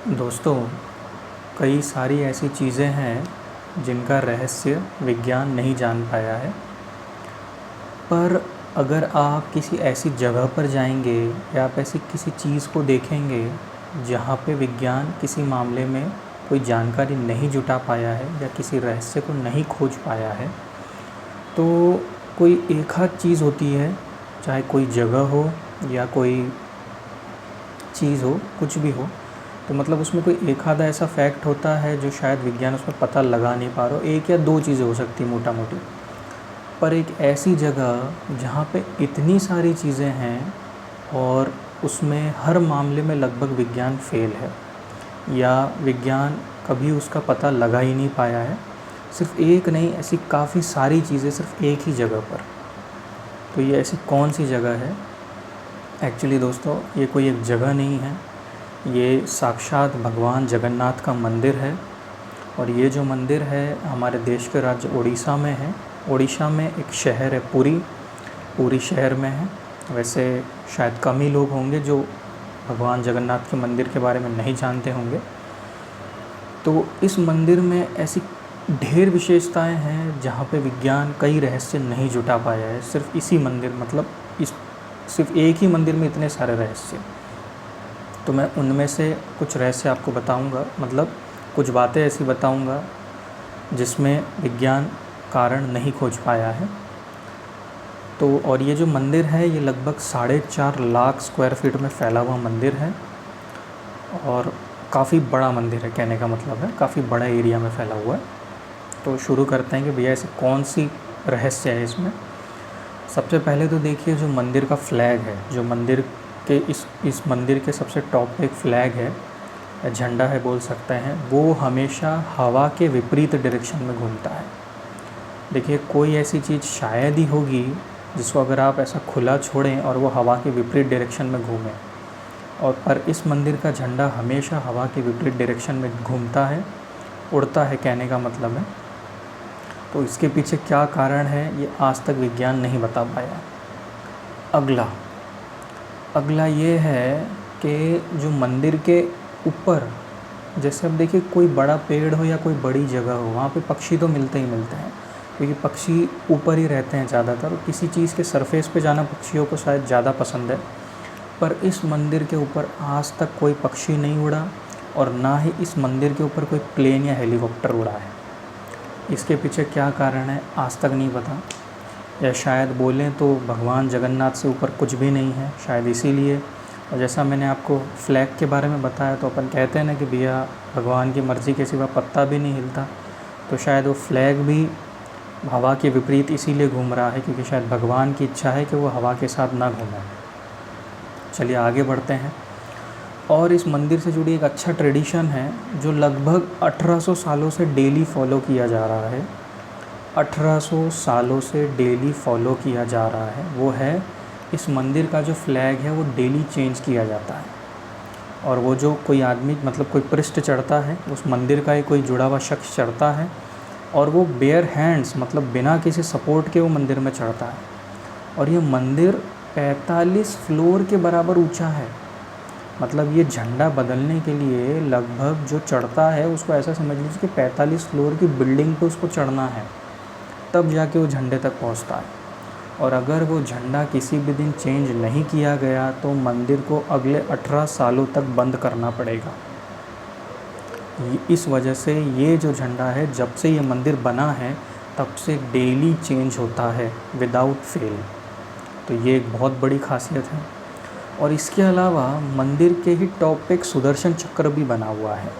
दोस्तों, कई सारी ऐसी चीज़ें हैं जिनका रहस्य विज्ञान नहीं जान पाया है। पर अगर आप किसी ऐसी जगह पर जाएंगे या आप ऐसी किसी चीज़ को देखेंगे जहाँ पे विज्ञान किसी मामले में कोई जानकारी नहीं जुटा पाया है या किसी रहस्य को नहीं खोज पाया है, तो कोई एक आध चीज़ होती है, चाहे कोई जगह हो या कोई चीज़ हो, कुछ भी हो, तो मतलब उसमें कोई एक आधा ऐसा फैक्ट होता है जो शायद विज्ञान उसमें पता लगा नहीं पा रहा हो। एक या दो चीज़ें हो सकती मोटा मोटी, पर एक ऐसी जगह जहाँ पे इतनी सारी चीज़ें हैं और उसमें हर मामले में लगभग विज्ञान फेल है या विज्ञान कभी उसका पता लगा ही नहीं पाया है। सिर्फ एक नहीं, ऐसी काफ़ी सारी चीज़ें सिर्फ एक ही जगह पर। तो ये ऐसी कौन सी जगह है? एक्चुअली दोस्तों, ये कोई एक जगह नहीं है, ये साक्षात भगवान जगन्नाथ का मंदिर है। और ये जो मंदिर है हमारे देश के राज्य उड़ीसा में है। उड़ीसा में एक शहर है पुरी शहर में है। वैसे शायद कम ही लोग होंगे जो भगवान जगन्नाथ के मंदिर के बारे में नहीं जानते होंगे। तो इस मंदिर में ऐसी ढेर विशेषताएं हैं जहाँ पे विज्ञान कई रहस्य नहीं जुटा पाया है। सिर्फ इसी मंदिर, मतलब इस सिर्फ एक ही मंदिर में इतने सारे रहस्य। तो मैं उनमें से कुछ रहस्य आपको बताऊंगा, मतलब कुछ बातें ऐसी बताऊंगा जिसमें विज्ञान कारण नहीं खोज पाया है। तो और ये जो मंदिर है ये लगभग 4.5 लाख स्क्वायर फीट में फैला हुआ मंदिर है और काफ़ी बड़ा मंदिर है, कहने का मतलब है काफ़ी बड़ा एरिया में फैला हुआ है। तो शुरू करते हैं कि भैया ऐसी कौन सी रहस्य है इसमें। सबसे पहले तो देखिए, जो मंदिर का फ्लैग है, जो मंदिर के इस मंदिर के सबसे टॉप पे एक फ्लैग है, झंडा है बोल सकते हैं, वो हमेशा हवा के विपरीत डायरेक्शन में घूमता है। देखिए, कोई ऐसी चीज़ शायद ही होगी जिसको अगर आप ऐसा खुला छोड़ें और वो हवा के विपरीत डायरेक्शन में घूमे, और पर इस मंदिर का झंडा हमेशा हवा के विपरीत डायरेक्शन में घूमता है, उड़ता है, कहने का मतलब है। तो इसके पीछे क्या कारण है ये आज तक विज्ञान नहीं बता पाया। अगला ये है कि जो मंदिर के ऊपर, जैसे अब देखिए कोई बड़ा पेड़ हो या कोई बड़ी जगह हो, वहाँ पे पक्षी तो मिलते ही मिलते हैं, क्योंकि पक्षी ऊपर ही रहते हैं ज़्यादातर, और किसी चीज़ के सरफेस पे जाना पक्षियों को शायद ज़्यादा पसंद है। पर इस मंदिर के ऊपर आज तक कोई पक्षी नहीं उड़ा और ना ही इस मंदिर के ऊपर कोई प्लेन या हेलीकॉप्टर उड़ा है। इसके पीछे क्या कारण है आज तक नहीं पता, या शायद बोलें तो भगवान जगन्नाथ से ऊपर कुछ भी नहीं है, शायद इसीलिए। और जैसा मैंने आपको फ्लैग के बारे में बताया, तो अपन कहते हैं ना कि भैया भगवान की मर्ज़ी के सिवा पत्ता भी नहीं हिलता, तो शायद वो फ्लैग भी हवा के विपरीत इसीलिए घूम रहा है, क्योंकि शायद भगवान की इच्छा है कि वो हवा के साथ ना घूमे। चलिए आगे बढ़ते हैं। और इस मंदिर से जुड़ी एक अच्छा ट्रेडिशन है जो लगभग 1800 सालों से डेली फॉलो किया जा रहा है। 1800 सालों से डेली फॉलो किया जा रहा है, वो है इस मंदिर का जो फ्लैग है वो डेली चेंज किया जाता है। और वो जो कोई आदमी, मतलब कोई पृष्ठ चढ़ता है, उस मंदिर का ही कोई जुड़ा हुआ शख्स चढ़ता है और वो बेयर हैंड्स, मतलब बिना किसी सपोर्ट के वो मंदिर में चढ़ता है। और ये मंदिर 45 फ्लोर के बराबर ऊंचा है। मतलब ये झंडा बदलने के लिए लगभग जो चढ़ता है उसको ऐसा समझ लीजिए कि 45 फ्लोर की बिल्डिंग पे उसको चढ़ना है, तब जाके वो झंडे तक पहुंचता है। और अगर वो झंडा किसी भी दिन चेंज नहीं किया गया तो मंदिर को अगले 18 सालों तक बंद करना पड़ेगा। इस वजह से ये जो झंडा है, जब से ये मंदिर बना है तब से डेली चेंज होता है विदाउट फेल। तो ये एक बहुत बड़ी खासियत है। और इसके अलावा मंदिर के ही टॉप पे एक सुदर्शन चक्र भी बना हुआ है।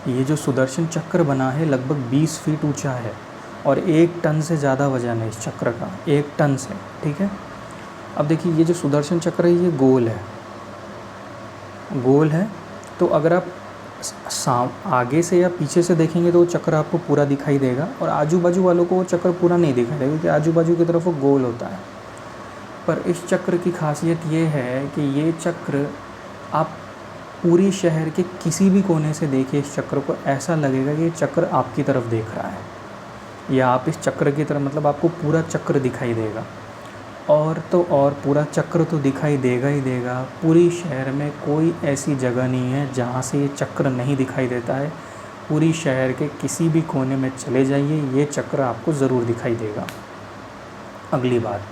ये जो सुदर्शन चक्र बना है लगभग 20 फीट ऊंचा है और 1 टन से ज़्यादा वजन है इस चक्र का, 1 टन से, ठीक है। अब देखिए, ये जो सुदर्शन चक्र है ये गोल है। तो अगर आप आगे से या पीछे से देखेंगे तो वो चक्र आपको पूरा दिखाई देगा, और आजू बाजू वालों को वो चक्र पूरा नहीं दिखाई देगा, क्योंकि आजू बाजू की तरफ वो गोल होता है। पर इस चक्र की खासियत ये है कि ये चक्र आप पूरी शहर के किसी भी कोने से देखिए इस चक्र को, ऐसा लगेगा कि ये चक्र आपकी तरफ देख रहा है, या आप इस चक्र की तरफ, मतलब आपको पूरा चक्र दिखाई देगा। और तो और पूरा चक्र तो दिखाई देगा ही देगा। पूरी शहर में कोई ऐसी जगह नहीं है जहाँ से ये चक्र नहीं दिखाई देता है। पूरी शहर के किसी भी कोने में चले जाइए, ये चक्र आपको ज़रूर दिखाई देगा। अगली बात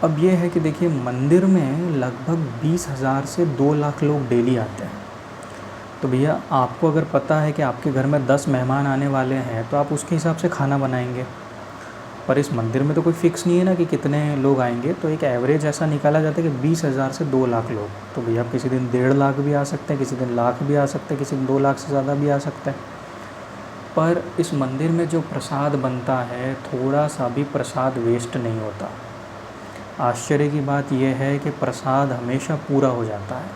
अब ये है कि देखिए, मंदिर में लगभग 20,000 से 2 लाख लोग डेली आते हैं। तो भैया, आपको अगर पता है कि आपके घर में 10 मेहमान आने वाले हैं तो आप उसके हिसाब से खाना बनाएंगे। पर इस मंदिर में तो कोई फ़िक्स नहीं है ना कि कितने लोग आएंगे। तो एक एवरेज ऐसा निकाला जाता है कि 20,000 से 2 लाख लोग। तो भैया, आप किसी दिन 1.5 लाख भी आ सकते हैं, किसी दिन लाख भी आ सकते हैं, किसी दिन 2 लाख से ज़्यादा भी आ सकते हैं। पर इस मंदिर में जो प्रसाद बनता है, थोड़ा सा भी प्रसाद वेस्ट नहीं होता। आश्चर्य की बात यह है कि प्रसाद हमेशा पूरा हो जाता है।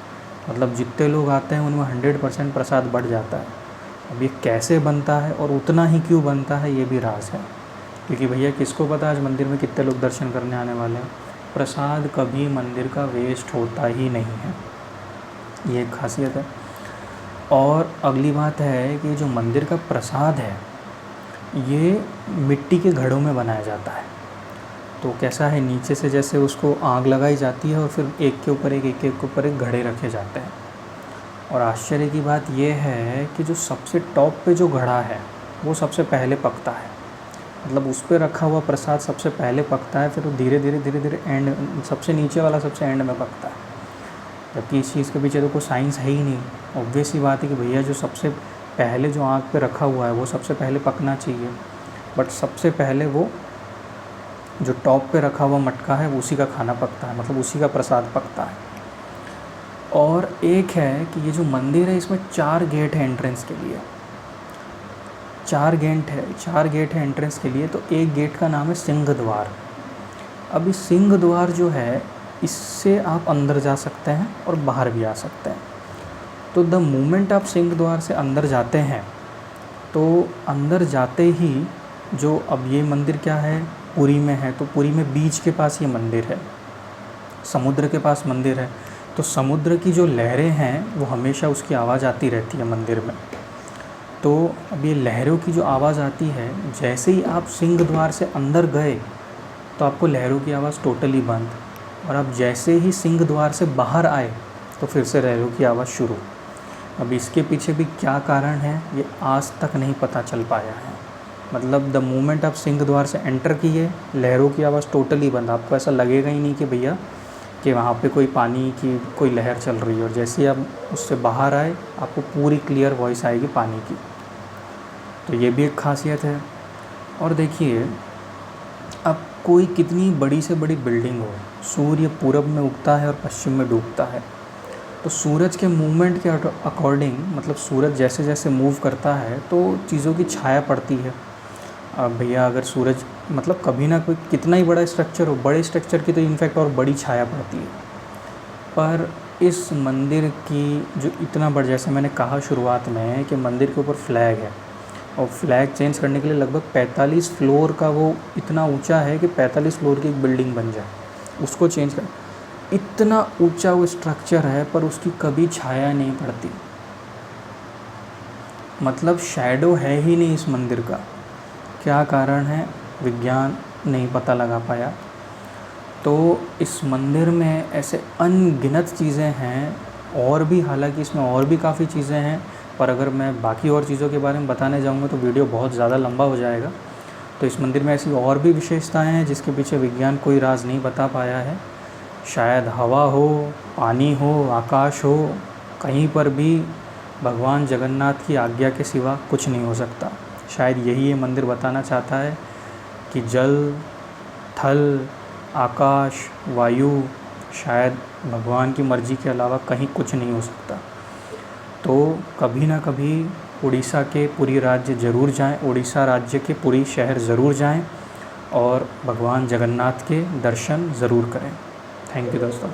मतलब जितने लोग आते हैं उनमें 100% प्रसाद बढ़ जाता है। अब ये कैसे बनता है और उतना ही क्यों बनता है, ये भी राज है। क्योंकि भैया, किसको पता आज मंदिर में कितने लोग दर्शन करने आने वाले हैं। प्रसाद कभी मंदिर का वेस्ट होता ही नहीं है, ये एक खासियत है। और अगली बात है कि जो मंदिर का प्रसाद है, ये मिट्टी के घड़ों में बनाया जाता है। तो कैसा है, नीचे से जैसे उसको आग लगाई जाती है और फिर एक के ऊपर एक के ऊपर एक घड़े रखे जाते हैं। और आश्चर्य की बात यह है कि जो सबसे टॉप पे जो घड़ा है वो सबसे पहले पकता है। मतलब उस पर रखा हुआ प्रसाद सबसे पहले पकता है, फिर वो धीरे धीरे एंड, सबसे नीचे वाला सबसे एंड में पकता है। जबकि इस चीज़ के पीछे तो कोई साइंस है ही नहीं। ऑब्वियस ही बात है कि भैया, जो सबसे पहले जो आग पे रखा हुआ है वो सबसे पहले पकना चाहिए। बट सबसे पहले वो जो टॉप पे रखा हुआ मटका है उसी का खाना पकता है, मतलब उसी का प्रसाद पकता है। और एक है कि ये जो मंदिर है, इसमें 4 गेट है एंट्रेंस के लिए। 4 गेट है एंट्रेंस के लिए। तो एक गेट का नाम है सिंह द्वार। अब इस सिंह द्वार जो है, इससे आप अंदर जा सकते हैं और बाहर भी आ सकते हैं। तो द मोमेंट आप सिंह द्वार से अंदर जाते हैं, तो अंदर जाते ही जो, अब ये मंदिर क्या है, पुरी में है। तो पुरी में बीच के पास ये मंदिर है, समुद्र के पास मंदिर है। तो समुद्र की जो लहरें हैं वो हमेशा उसकी आवाज़ आती रहती है मंदिर में। तो अब ये लहरों की जो आवाज़ आती है, जैसे ही आप सिंह द्वार से अंदर गए तो आपको लहरों की आवाज़ टोटली बंद। और आप जैसे ही सिंह द्वार से बाहर आए तो फिर से लहरों की आवाज़ शुरू। अब इसके पीछे भी क्या कारण है, ये आज तक नहीं पता चल पाया है। मतलब द मोमेंट आप सिंह द्वार से एंटर किए, लहरों की आवाज़ टोटली बंद। आपको ऐसा लगेगा ही नहीं कि भैया कि वहाँ पे कोई पानी की कोई लहर चल रही है। और जैसे ही आप उससे बाहर आए, आपको पूरी क्लियर वॉइस आएगी पानी की। तो ये भी एक खासियत है। और देखिए, अब कोई कितनी बड़ी से बड़ी बिल्डिंग हो, सूर्य पूरब में उगता है और पश्चिम में डूबता है। तो सूरज के मूवमेंट के अकॉर्डिंग, मतलब सूरज जैसे जैसे मूव करता है तो चीज़ों की छाया पड़ती है। अब भैया, अगर सूरज, मतलब कभी ना कोई कितना ही बड़ा स्ट्रक्चर हो, बड़े स्ट्रक्चर की तो इनफैक्ट और बड़ी छाया पड़ती है। पर इस मंदिर की जो इतना बड़ा, जैसे मैंने कहा शुरुआत में कि मंदिर के ऊपर फ्लैग है, और फ्लैग चेंज करने के लिए लगभग 45 फ्लोर का वो इतना ऊंचा है कि 45 फ्लोर की एक बिल्डिंग बन जाए, उसको चेंज कर, इतना ऊंचा वो स्ट्रक्चर है, पर उसकी कभी छाया नहीं पड़ती। मतलब शैडो है ही नहीं इस मंदिर का। क्या कारण है, विज्ञान नहीं पता लगा पाया। तो इस मंदिर में ऐसे अनगिनत चीज़ें हैं, और भी, हालांकि इसमें और भी काफ़ी चीज़ें हैं, पर अगर मैं बाकी और चीज़ों के बारे में बताने जाऊँगा तो वीडियो बहुत ज़्यादा लंबा हो जाएगा। तो इस मंदिर में ऐसी और भी विशेषताएं हैं जिसके पीछे विज्ञान कोई राज नहीं बता पाया है। शायद हवा हो, पानी हो, आकाश हो, कहीं पर भी भगवान जगन्नाथ की आज्ञा के सिवा कुछ नहीं हो सकता। शायद यही ये मंदिर बताना चाहता है कि जल, थल, आकाश, वायु, शायद भगवान की मर्ज़ी के अलावा कहीं कुछ नहीं हो सकता। तो कभी ना कभी उड़ीसा के पुरी राज्य ज़रूर जाएं, उड़ीसा राज्य के पुरी शहर ज़रूर जाएं और भगवान जगन्नाथ के दर्शन ज़रूर करें। थैंक यू दोस्तों।